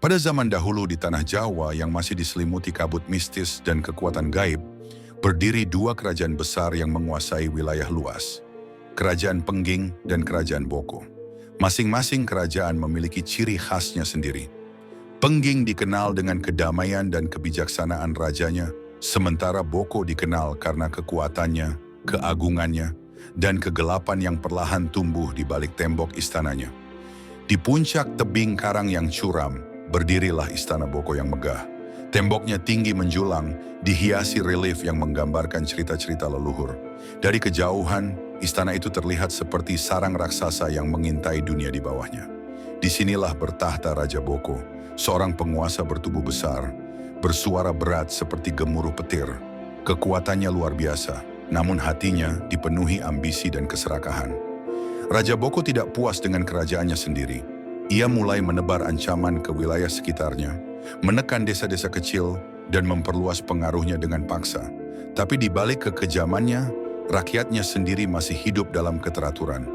Pada zaman dahulu di tanah Jawa yang masih diselimuti kabut mistis dan kekuatan gaib, berdiri dua kerajaan besar yang menguasai wilayah luas. Kerajaan Pengging dan Kerajaan Boko. Masing-masing kerajaan memiliki ciri khasnya sendiri. Pengging dikenal dengan kedamaian dan kebijaksanaan rajanya, sementara Boko dikenal karena kekuatannya, keagungannya, dan kegelapan yang perlahan tumbuh di balik tembok istananya. Di puncak tebing karang yang curam, berdirilah istana Boko yang megah. Temboknya tinggi menjulang, dihiasi relief yang menggambarkan cerita-cerita leluhur. Dari kejauhan, istana itu terlihat seperti sarang raksasa yang mengintai dunia di bawahnya. Disinilah bertahta Raja Boko, seorang penguasa bertubuh besar, bersuara berat seperti gemuruh petir. Kekuatannya luar biasa, namun hatinya dipenuhi ambisi dan keserakahan. Raja Boko tidak puas dengan kerajaannya sendiri. Ia mulai menebar ancaman ke wilayah sekitarnya, menekan desa-desa kecil, dan memperluas pengaruhnya dengan paksa. Tapi di balik kekejamannya, rakyatnya sendiri masih hidup dalam keteraturan.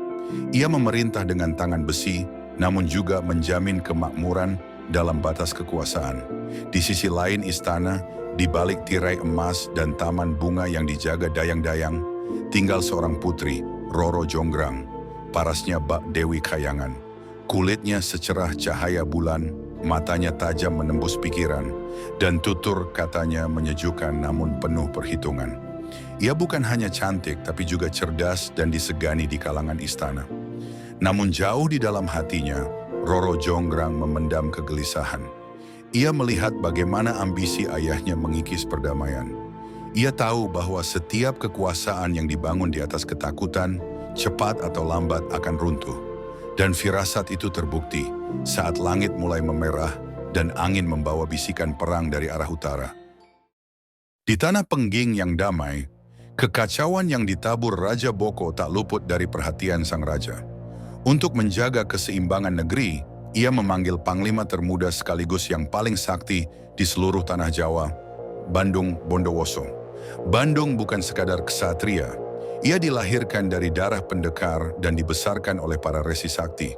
Ia memerintah dengan tangan besi, namun juga menjamin kemakmuran dalam batas kekuasaan. Di sisi lain istana, di balik tirai emas dan taman bunga yang dijaga dayang-dayang, tinggal seorang putri, Roro Jonggrang, parasnya Bak Dewi Kayangan. Kulitnya secerah cahaya bulan, matanya tajam menembus pikiran, dan tutur katanya menyejukkan namun penuh perhitungan. Ia bukan hanya cantik tapi juga cerdas dan disegani di kalangan istana. Namun jauh di dalam hatinya, Roro Jonggrang memendam kegelisahan. Ia melihat bagaimana ambisi ayahnya mengikis perdamaian. Ia tahu bahwa setiap kekuasaan yang dibangun di atas ketakutan, cepat atau lambat akan runtuh. Dan firasat itu terbukti saat langit mulai memerah dan angin membawa bisikan perang dari arah utara. Di tanah Pengging yang damai, kekacauan yang ditabur Raja Boko tak luput dari perhatian sang raja. Untuk menjaga keseimbangan negeri, ia memanggil panglima termuda sekaligus yang paling sakti di seluruh tanah Jawa, Bandung Bondowoso. Bandung bukan sekadar ksatria. Ia dilahirkan dari darah pendekar dan dibesarkan oleh para resi sakti.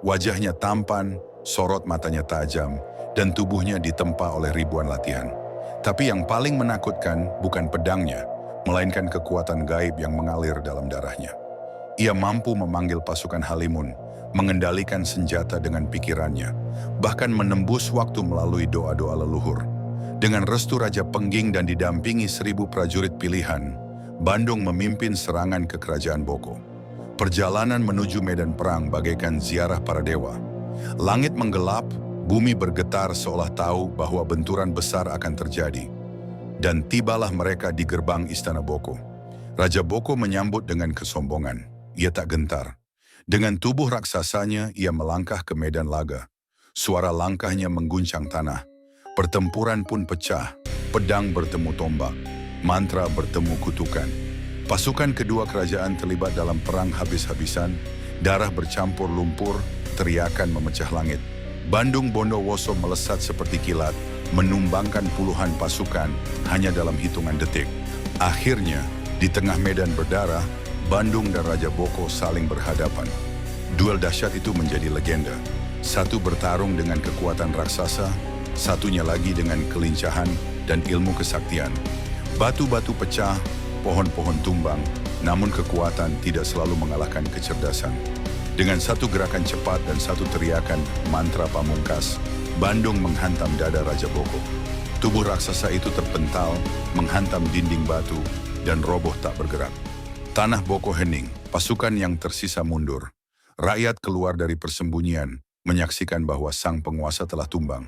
Wajahnya tampan, sorot matanya tajam, dan tubuhnya ditempa oleh ribuan latihan. Tapi yang paling menakutkan bukan pedangnya, melainkan kekuatan gaib yang mengalir dalam darahnya. Ia mampu memanggil pasukan Halimun, mengendalikan senjata dengan pikirannya, bahkan menembus waktu melalui doa-doa leluhur. Dengan restu Raja Pengging dan didampingi 1000 prajurit pilihan, Bandung memimpin serangan ke kerajaan Boko. Perjalanan menuju medan perang bagaikan ziarah para dewa. Langit menggelap, bumi bergetar seolah tahu bahwa benturan besar akan terjadi. Dan tibalah mereka di gerbang istana Boko. Raja Boko menyambut dengan kesombongan. Ia tak gentar. Dengan tubuh raksasanya, ia melangkah ke medan laga. Suara langkahnya mengguncang tanah. Pertempuran pun pecah, pedang bertemu tombak. Mantra bertemu kutukan. Pasukan kedua kerajaan terlibat dalam perang habis-habisan, darah bercampur lumpur, teriakan memecah langit. Bandung Bondowoso melesat seperti kilat, menumbangkan puluhan pasukan hanya dalam hitungan detik. Akhirnya, di tengah medan berdarah, Bandung dan Raja Boko saling berhadapan. Duel dahsyat itu menjadi legenda. Satu bertarung dengan kekuatan raksasa, satunya lagi dengan kelincahan dan ilmu kesaktian. Batu-batu pecah, pohon-pohon tumbang, namun kekuatan tidak selalu mengalahkan kecerdasan. Dengan satu gerakan cepat dan satu teriakan mantra pamungkas, Bandung menghantam dada Raja Boko. Tubuh raksasa itu terpental, menghantam dinding batu, dan roboh tak bergerak. Tanah Boko hening, pasukan yang tersisa mundur. Rakyat keluar dari persembunyian, menyaksikan bahwa sang penguasa telah tumbang.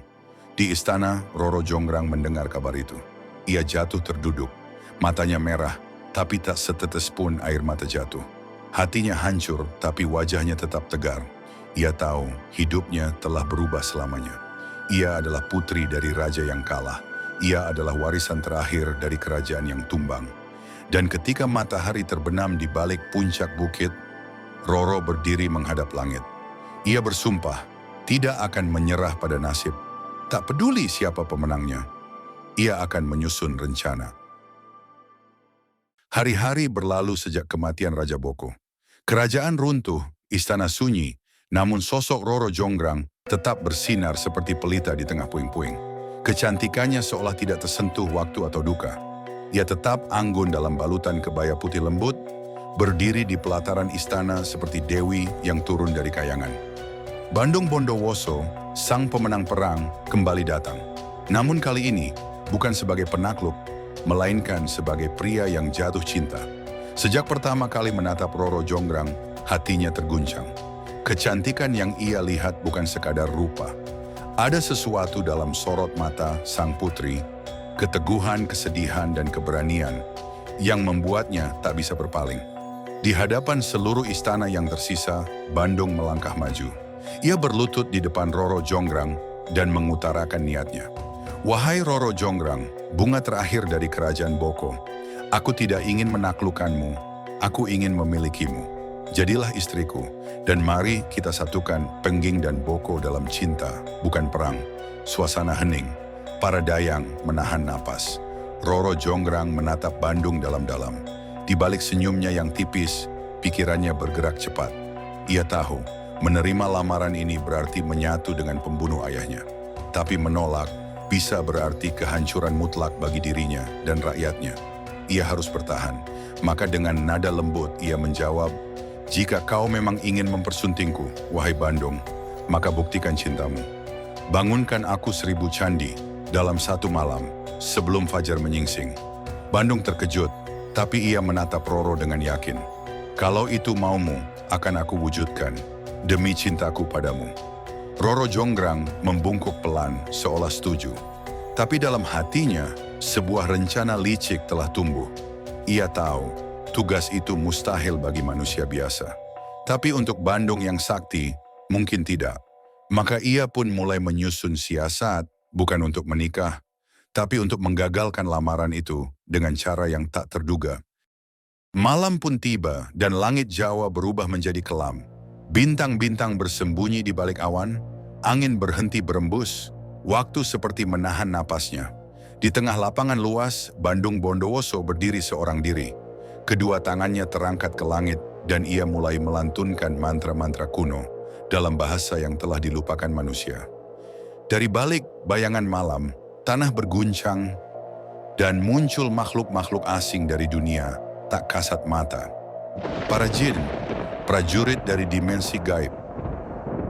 Di istana, Roro Jonggrang mendengar kabar itu. Ia jatuh terduduk, matanya merah, tapi tak setetes pun air mata jatuh. Hatinya hancur, tapi wajahnya tetap tegar. Ia tahu hidupnya telah berubah selamanya. Ia adalah putri dari raja yang kalah. Ia adalah warisan terakhir dari kerajaan yang tumbang. Dan ketika matahari terbenam di balik puncak bukit, Roro berdiri menghadap langit. Ia bersumpah, tidak akan menyerah pada nasib. Tak peduli siapa pemenangnya. Ia akan menyusun rencana. Hari-hari berlalu sejak kematian Raja Boko. Kerajaan runtuh, istana sunyi, namun sosok Roro Jonggrang tetap bersinar seperti pelita di tengah puing-puing. Kecantikannya seolah tidak tersentuh waktu atau duka. Ia tetap anggun dalam balutan kebaya putih lembut, berdiri di pelataran istana seperti dewi yang turun dari kayangan. Bandung Bondowoso, sang pemenang perang, kembali datang. Namun kali ini, bukan sebagai penakluk, melainkan sebagai pria yang jatuh cinta. Sejak pertama kali menatap Roro Jonggrang, hatinya terguncang. Kecantikan yang ia lihat bukan sekadar rupa. Ada sesuatu dalam sorot mata sang putri, keteguhan, kesedihan, dan keberanian yang membuatnya tak bisa berpaling. Di hadapan seluruh istana yang tersisa, Bandung melangkah maju. Ia berlutut di depan Roro Jonggrang dan mengutarakan niatnya. "Wahai Roro Jonggrang, bunga terakhir dari kerajaan Boko, aku tidak ingin menaklukkanmu, aku ingin memilikimu. Jadilah istriku, dan mari kita satukan Pengging dan Boko dalam cinta, bukan perang." Suasana hening, para dayang menahan napas. Roro Jonggrang menatap Bandung dalam-dalam. Di balik senyumnya yang tipis, pikirannya bergerak cepat. Ia tahu, menerima lamaran ini berarti menyatu dengan pembunuh ayahnya. Tapi menolak bisa berarti kehancuran mutlak bagi dirinya dan rakyatnya. Ia harus bertahan. Maka dengan nada lembut ia menjawab, "Jika kau memang ingin mempersuntingku, wahai Bandung, maka buktikan cintamu. Bangunkan aku 1000 candi dalam satu malam sebelum fajar menyingsing." Bandung terkejut, tapi ia menatap Roro dengan yakin. "Kalau itu maumu, akan aku wujudkan, demi cintaku padamu." Roro Jonggrang membungkuk pelan seolah setuju. Tapi dalam hatinya, sebuah rencana licik telah tumbuh. Ia tahu, tugas itu mustahil bagi manusia biasa. Tapi untuk Bandung yang sakti, mungkin tidak. Maka ia pun mulai menyusun siasat, bukan untuk menikah, tapi untuk menggagalkan lamaran itu dengan cara yang tak terduga. Malam pun tiba dan langit Jawa berubah menjadi kelam. Bintang-bintang bersembunyi di balik awan, angin berhenti berembus, waktu seperti menahan napasnya. Di tengah lapangan luas, Bandung Bondowoso berdiri seorang diri. Kedua tangannya terangkat ke langit dan ia mulai melantunkan mantra-mantra kuno dalam bahasa yang telah dilupakan manusia. Dari balik bayangan malam, tanah berguncang dan muncul makhluk-makhluk asing dari dunia tak kasat mata. Para jin, prajurit dari dimensi gaib.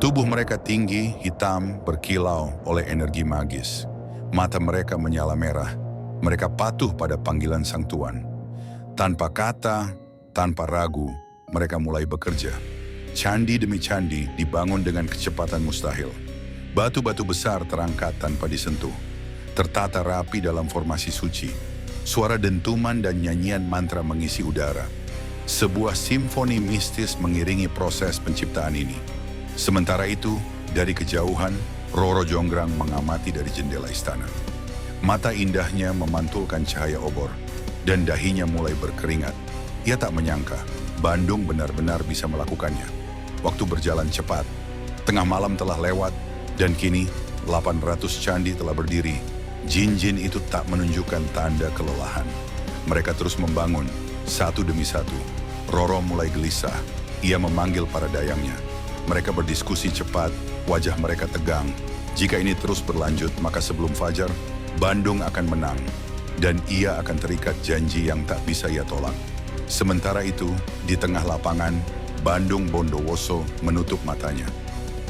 Tubuh mereka tinggi, hitam, berkilau oleh energi magis. Mata mereka menyala merah. Mereka patuh pada panggilan Sang Tuan. Tanpa kata, tanpa ragu, mereka mulai bekerja. Candi demi candi dibangun dengan kecepatan mustahil. Batu-batu besar terangkat tanpa disentuh, tertata rapi dalam formasi suci. Suara dentuman dan nyanyian mantra mengisi udara. Sebuah simfoni mistis mengiringi proses penciptaan ini. Sementara itu, dari kejauhan, Roro Jonggrang mengamati dari jendela istana. Mata indahnya memantulkan cahaya obor, dan dahinya mulai berkeringat. Ia tak menyangka, Bandung benar-benar bisa melakukannya. Waktu berjalan cepat, tengah malam telah lewat, dan kini 800 candi telah berdiri. Jin-jin itu tak menunjukkan tanda kelelahan. Mereka terus membangun, satu demi satu. Roro mulai gelisah. Ia memanggil para dayangnya. Mereka berdiskusi cepat, wajah mereka tegang. Jika ini terus berlanjut, maka sebelum fajar, Bandung akan menang. Dan ia akan terikat janji yang tak bisa ia tolak. Sementara itu, di tengah lapangan, Bandung Bondowoso menutup matanya.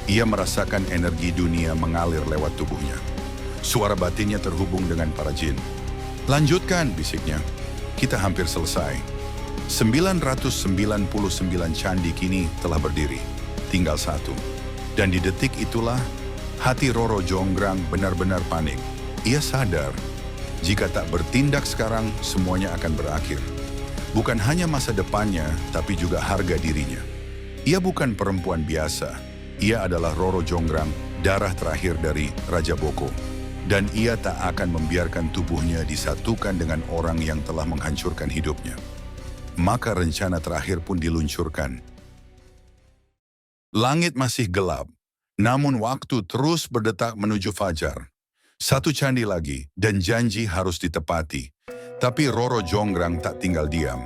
Ia merasakan energi dunia mengalir lewat tubuhnya. Suara batinnya terhubung dengan para jin. "Lanjutkan," bisiknya. "Kita hampir selesai." 999 candi kini telah berdiri. Tinggal satu. Dan di detik itulah, hati Roro Jonggrang benar-benar panik. Ia sadar, jika tak bertindak sekarang, semuanya akan berakhir. Bukan hanya masa depannya, tapi juga harga dirinya. Ia bukan perempuan biasa. Ia adalah Roro Jonggrang, darah terakhir dari Raja Boko. Dan ia tak akan membiarkan tubuhnya disatukan dengan orang yang telah menghancurkan hidupnya. Maka rencana terakhir pun diluncurkan. Langit masih gelap, namun waktu terus berdetak menuju fajar. Satu candi lagi, dan janji harus ditepati. Tapi Roro Jonggrang tak tinggal diam.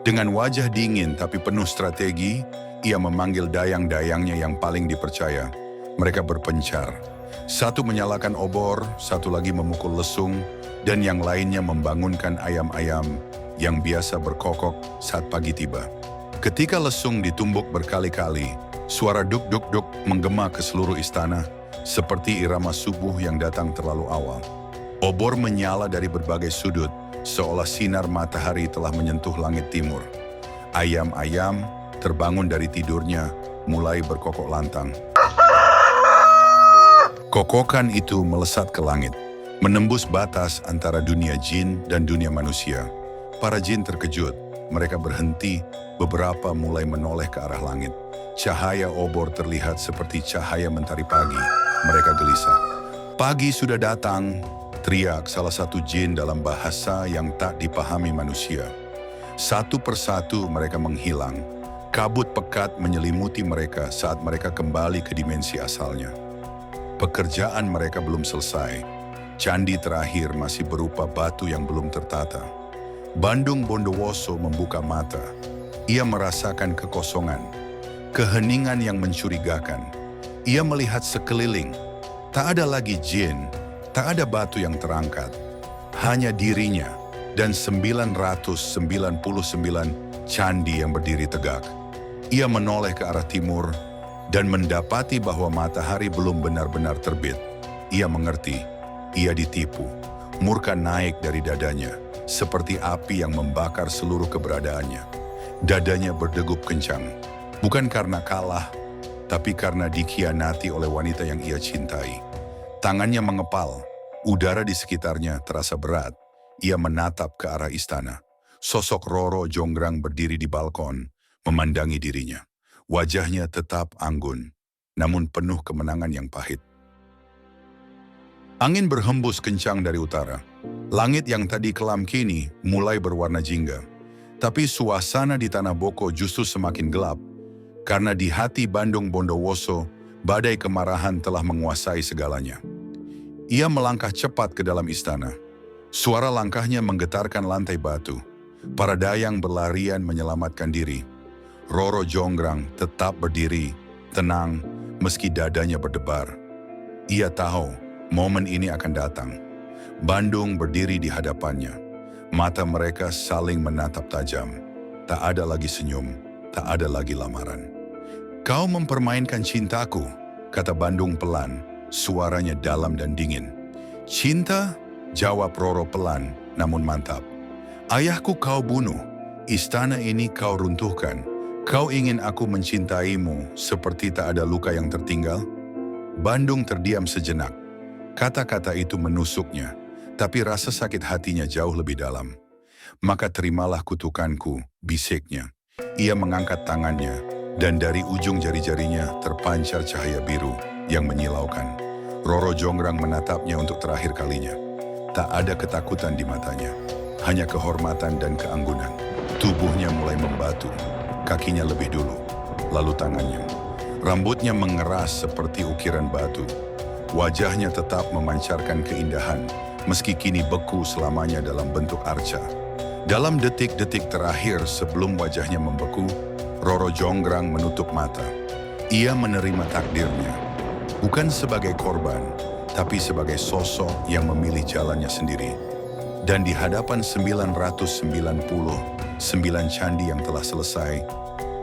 Dengan wajah dingin tapi penuh strategi, ia memanggil dayang-dayangnya yang paling dipercaya. Mereka berpencar. Satu menyalakan obor, satu lagi memukul lesung, dan yang lainnya membangunkan ayam-ayam yang biasa berkokok saat pagi tiba. Ketika lesung ditumbuk berkali-kali, suara duk-duk-duk menggema ke seluruh istana, seperti irama subuh yang datang terlalu awal. Obor menyala dari berbagai sudut, seolah sinar matahari telah menyentuh langit timur. Ayam-ayam terbangun dari tidurnya, mulai berkokok lantang. Kokokan itu melesat ke langit, menembus batas antara dunia jin dan dunia manusia. Para jin terkejut, mereka berhenti, beberapa mulai menoleh ke arah langit. Cahaya obor terlihat seperti cahaya mentari pagi. Mereka gelisah. Pagi sudah datang, teriak salah satu jin dalam bahasa yang tak dipahami manusia. Satu persatu mereka menghilang. Kabut pekat menyelimuti mereka saat mereka kembali ke dimensi asalnya. Pekerjaan mereka belum selesai. Candi terakhir masih berupa batu yang belum tertata. Bandung Bondowoso membuka mata. Ia merasakan kekosongan, keheningan yang mencurigakan. Ia melihat sekeliling. Tak ada lagi jin, tak ada batu yang terangkat. Hanya dirinya dan 999 candi yang berdiri tegak. Ia menoleh ke arah timur dan mendapati bahwa matahari belum benar-benar terbit. Ia mengerti, ia ditipu. Murka naik dari dadanya, seperti api yang membakar seluruh keberadaannya. Dadanya berdegup kencang, bukan karena kalah, tapi karena dikhianati oleh wanita yang ia cintai. Tangannya mengepal, udara di sekitarnya terasa berat. Ia menatap ke arah istana. Sosok Roro Jonggrang berdiri di balkon, memandangi dirinya. Wajahnya tetap anggun, namun penuh kemenangan yang pahit. Angin berhembus kencang dari utara. Langit yang tadi kelam kini mulai berwarna jingga. Tapi suasana di Tanah Boko justru semakin gelap. Karena di hati Bandung Bondowoso, badai kemarahan telah menguasai segalanya. Ia melangkah cepat ke dalam istana. Suara langkahnya menggetarkan lantai batu. Para dayang berlarian menyelamatkan diri. Roro Jonggrang tetap berdiri, tenang, meski dadanya berdebar. Ia tahu momen ini akan datang. Bandung berdiri di hadapannya. Mata mereka saling menatap tajam. Tak ada lagi senyum, tak ada lagi lamaran. "Kau mempermainkan cintaku," kata Bandung pelan, suaranya dalam dan dingin. "Cinta?" jawab Roro pelan, namun mantap. "Ayahku kau bunuh, istana ini kau runtuhkan. Kau ingin aku mencintaimu seperti tak ada luka yang tertinggal?" Bandung terdiam sejenak. Kata-kata itu menusuknya, tapi rasa sakit hatinya jauh lebih dalam. "Maka terimalah kutukanku," bisiknya. Ia mengangkat tangannya, dan dari ujung jari-jarinya terpancar cahaya biru yang menyilaukan. Roro Jonggrang menatapnya untuk terakhir kalinya. Tak ada ketakutan di matanya, hanya kehormatan dan keanggunan. Tubuhnya mulai membatu. Kakinya lebih dulu, lalu tangannya. Rambutnya mengeras seperti ukiran batu. Wajahnya tetap memancarkan keindahan, meski kini beku selamanya dalam bentuk arca. Dalam detik-detik terakhir sebelum wajahnya membeku, Roro Jonggrang menutup mata. Ia menerima takdirnya, bukan sebagai korban, tapi sebagai sosok yang memilih jalannya sendiri. Dan di hadapan 999 candi yang telah selesai,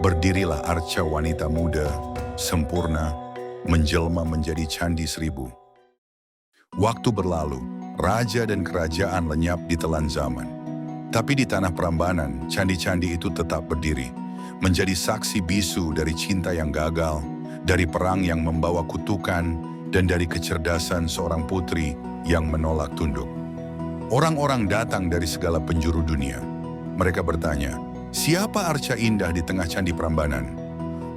berdirilah arca wanita muda, sempurna, menjelma menjadi candi 1000. Waktu berlalu, raja dan kerajaan lenyap di telan zaman. Tapi di tanah Prambanan, candi-candi itu tetap berdiri, menjadi saksi bisu dari cinta yang gagal, dari perang yang membawa kutukan, dan dari kecerdasan seorang putri yang menolak tunduk. Orang-orang datang dari segala penjuru dunia. Mereka bertanya, "Siapa arca indah di tengah candi Prambanan?"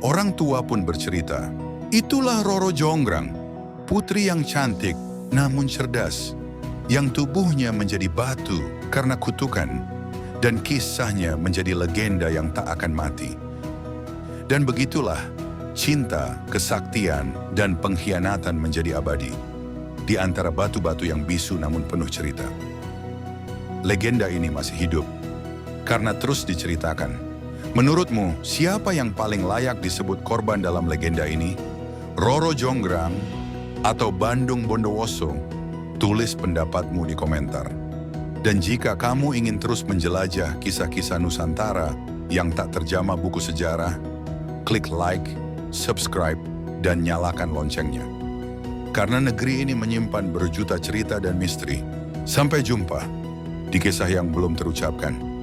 Orang tua pun bercerita, "Itulah Roro Jonggrang, putri yang cantik namun cerdas, yang tubuhnya menjadi batu karena kutukan, dan kisahnya menjadi legenda yang tak akan mati." Dan begitulah, cinta, kesaktian, dan pengkhianatan menjadi abadi di antara batu-batu yang bisu namun penuh cerita. Legenda ini masih hidup karena terus diceritakan. Menurutmu, siapa yang paling layak disebut korban dalam legenda ini? Roro Jonggrang, atau Bandung Bondowoso? Tulis pendapatmu di komentar. Dan jika kamu ingin terus menjelajah kisah-kisah Nusantara yang tak terjamah buku sejarah, klik like, subscribe, dan nyalakan loncengnya. Karena negeri ini menyimpan berjuta cerita dan misteri. Sampai jumpa di kisah yang belum terucapkan.